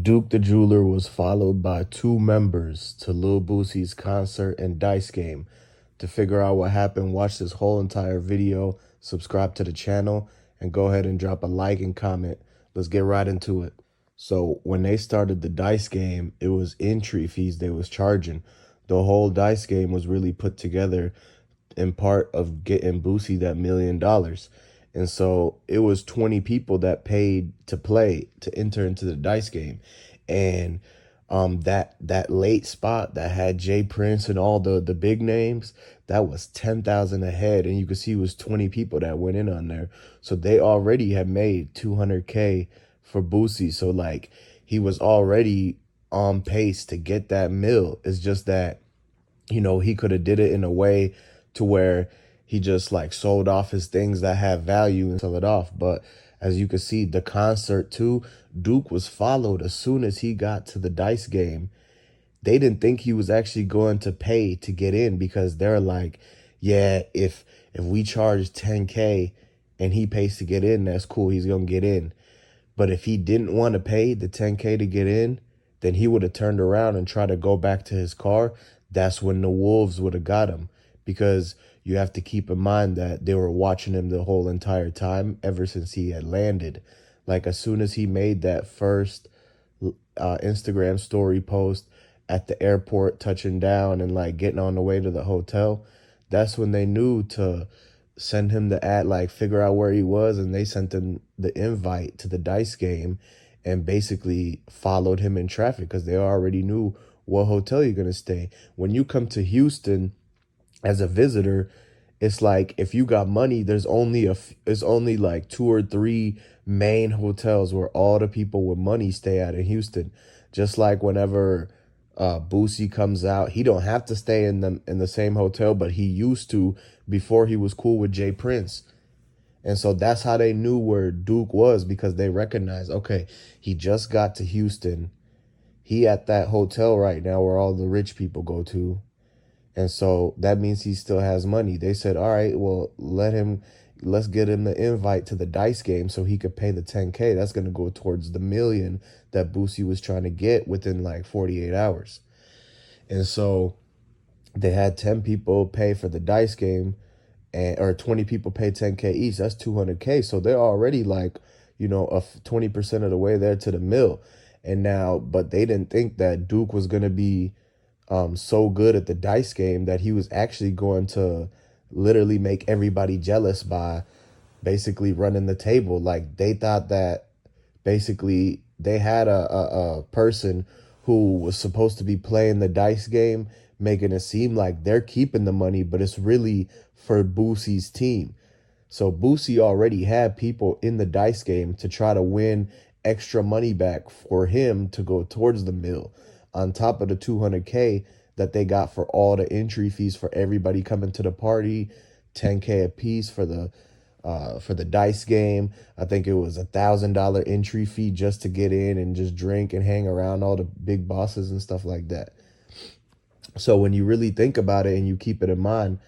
Duke the Jeweler was followed by two members to Lil Boosie's concert and dice game. To figure out what happened, watch this whole entire video, subscribe to the channel, and go ahead and drop a like and comment. Let's get right into it. So when they started the dice game, it was entry fees they was charging. The whole dice game was really put together in part of getting Boosie that $1 million. And so it was 20 people that paid to play to enter into the dice game. And that late spot that had Jay Prince and all the big names, that was 10,000 ahead. And you could see it was 20 people that went in on there. So they already had made 200K for Boosie. So like he was already on pace to get that mill. It's just that, he could have did it in a way to where he just like sold off his things that have value and sell it off. But as you can see, the concert too, Duke was followed as soon as he got to the dice game. They didn't think he was actually going to pay to get in because they're like, yeah, if we charge 10K and he pays to get in, that's cool. He's going to get in. But if he didn't want to pay the 10K to get in, then he would have turned around and tried to go back to his car. That's when the wolves would have got him, because you have to keep in mind that they were watching him the whole entire time ever since he had landed. Like as soon as he made that first Instagram story post at the airport, touching down and like getting on the way to the hotel, that's when they knew to send him the ad, like figure out where he was, and they sent him the invite to the dice game and basically followed him in traffic because they already knew what hotel you're gonna stay. When you come to Houston as a visitor, it's like if you got money, it's only like two or three main hotels where all the people with money stay at in Houston. Just like whenever Boosie comes out, he don't have to stay in the same hotel, but he used to before he was cool with Jay Prince. And so that's how they knew where Duke was, because they recognized, okay, he just got to Houston. He at that hotel right now where all the rich people go to. And so that means he still has money. They said, all right, well, let's get him the invite to the dice game so he could pay the 10K. That's going to go towards the million that Boosie was trying to get within like 48 hours. And so they had 10 people pay for the dice game, or 20 people pay 10K each. That's 200K. So they're already like, 20% of the way there to the mill. And now, but they didn't think that Duke was going to be so good at the dice game that he was actually going to literally make everybody jealous by basically running the table. Like they thought that basically they had a person who was supposed to be playing the dice game, making it seem like they're keeping the money, but it's really for Boosie's team. So Boosie already had people in the dice game to try to win extra money back for him to go towards the mill, on top of the 200K that they got for all the entry fees for everybody coming to the party, 10K a piece for the dice game. I think it was $1,000 entry fee just to get in and just drink and hang around all the big bosses and stuff like that. So when you really think about it and you keep it in mind,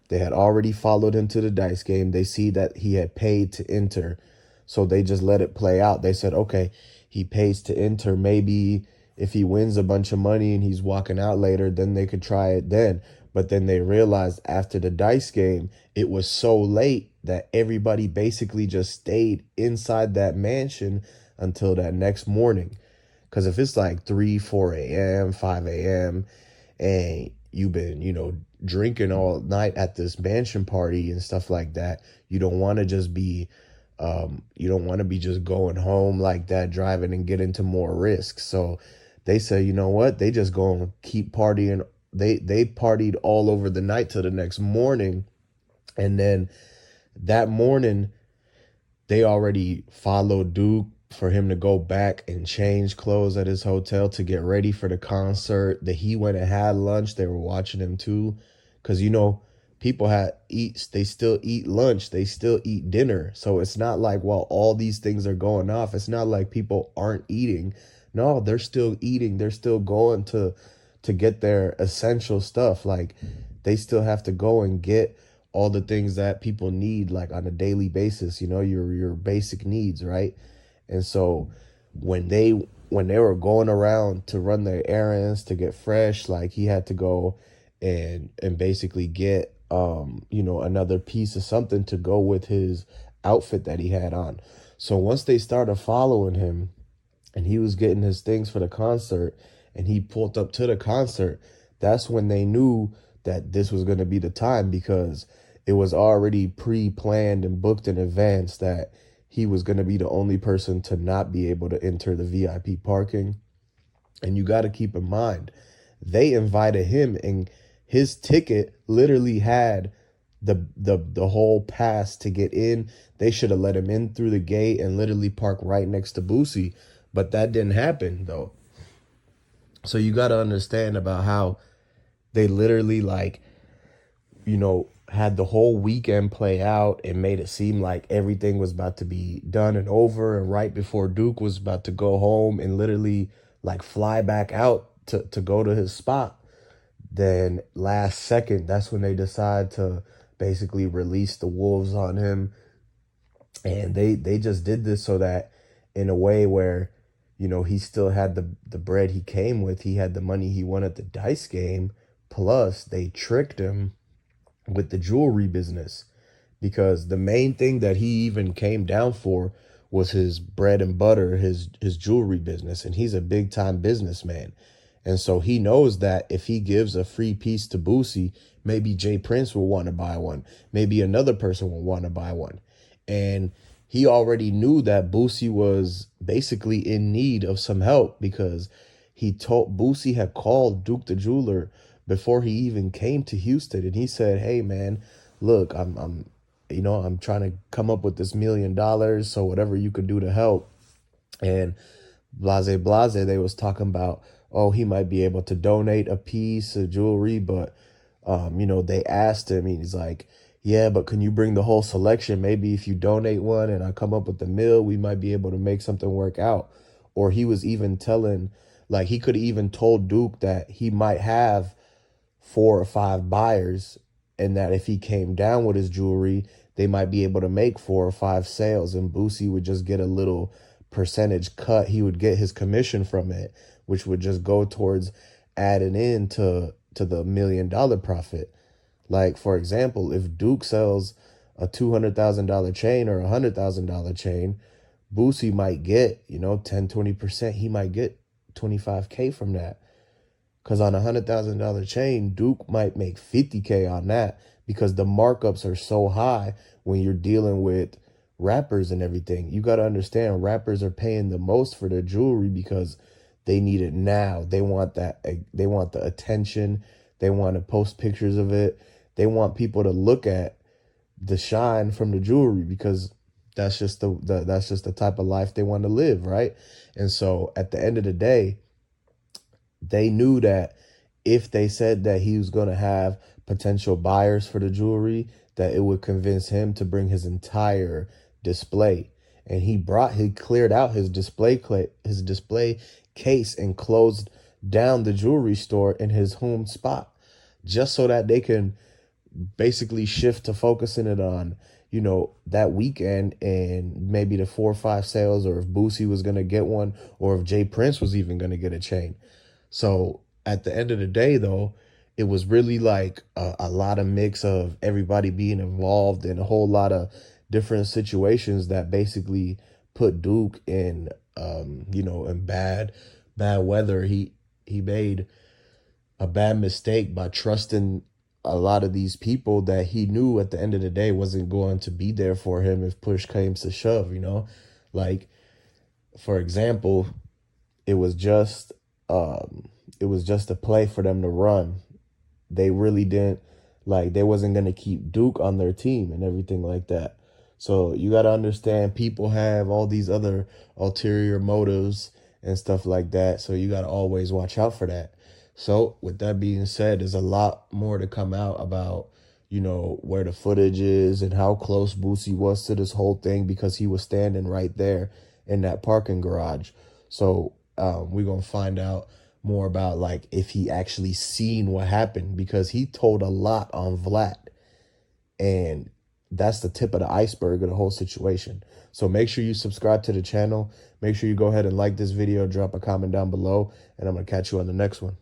they had already followed him to the dice game. They see that he had paid to enter, so they just let it play out. They said, okay, he pays to enter. Maybe if he wins a bunch of money and he's walking out later, then they could try it then. But then they realized after the dice game, it was so late that everybody basically just stayed inside that mansion until that next morning. Because if it's like 3, 4 a.m., 5 a.m., and you've been, drinking all night at this mansion party and stuff like that, you don't want to just be just going home like that, driving and get into more risk. So they say, you know what? They just go and keep partying. They partied all over the night till the next morning. And then that morning, they already followed Duke for him to go back and change clothes at his hotel to get ready for the concert. That he went and had lunch. They were watching him too. Because, people they still eat lunch. They still eat dinner. So it's not like while all these things are going off, it's not like people aren't eating. No, they're still eating. They're still going to get their essential stuff. Like they still have to go and get all the things that people need, like on a daily basis, your basic needs, right? And so when they when they were going around to run their errands to get fresh, like he had to go and basically get another piece of something to go with his outfit that he had on. So once they started following him and he was getting his things for the concert and he pulled up to the concert, that's when they knew that this was going to be the time, because it was already pre-planned and booked in advance that he was going to be the only person to not be able to enter the VIP parking. And you got to keep in mind, they invited him and his ticket literally had the whole pass to get in. They should have let him in through the gate and literally park right next to Boosie, but that didn't happen though. So you got to understand about how they literally had the whole weekend play out and made it seem like everything was about to be done and over. And right before Duke was about to go home and literally like fly back out to go to his spot, then last second, that's when they decide to basically release the wolves on him. And they just did this so that in a way where, he still had the bread he came with. He had the money he won at the dice game. Plus, they tricked him with the jewelry business, because the main thing that he even came down for was his bread and butter, his jewelry business. And he's a big time businessman. And so he knows that if he gives a free piece to Boosie, maybe Jay Prince will want to buy one. Maybe another person will want to buy one. And he already knew that Boosie was basically in need of some help, because Boosie had called Duke the jeweler before he even came to Houston. And he said, hey man, look, I'm trying to come up with this $1 million. So whatever you could do to help. And blase, they was talking about, oh, he might be able to donate a piece of jewelry, but they asked him, and he's like, yeah, but can you bring the whole selection? Maybe if you donate one and I come up with the mill, we might be able to make something work out. Or he was even telling, like, he could have even told Duke that he might have 4 or 5 buyers, and that if he came down with his jewelry, they might be able to make 4 or 5 sales, and Boosie would just get a little percentage cut. He would get his commission from it, which would just go towards adding in to the $1 million profit. Like, for example, if Duke sells a $200,000 chain or a $100,000 chain, Boosie might get, 10-20%. He might get $25K from that. Because on a $100,000 chain, Duke might make $50K on that, because the markups are so high when you're dealing with rappers and everything. You got to understand, rappers are paying the most for their jewelry because they need it now. They want that. They want the attention. They want to post pictures of it. They want people to look at the shine from the jewelry, because that's just the type of life they want to live, right? And so at the end of the day, they knew that if they said that he was going to have potential buyers for the jewelry, that it would convince him to bring his entire display. And he cleared out his display case and closed down the jewelry store in his home spot, just so that they can basically shift to focusing it on, that weekend and maybe the 4 or 5 sales, or if Boosie was going to get one, or if Jay Prince was even going to get a chain. So at the end of the day, though, it was really like a lot of mix of everybody being involved in a whole lot of different situations that basically put Duke in, in bad weather. He made a bad mistake by trusting a lot of these people that he knew at the end of the day wasn't going to be there for him if push came to shove, like, for example, it was just a play for them to run. They really didn't, they wasn't going to keep Duke on their team and everything like that. So you got to understand, people have all these other ulterior motives and stuff like that. So you got to always watch out for that. So with that being said, there's a lot more to come out about, where the footage is and how close Boosie was to this whole thing, because he was standing right there in that parking garage. So we're going to find out more about, if he actually seen what happened, because he told a lot on Vlad. And that's the tip of the iceberg of the whole situation. So make sure you subscribe to the channel. Make sure you go ahead and like this video, drop a comment down below, and I'm going to catch you on the next one.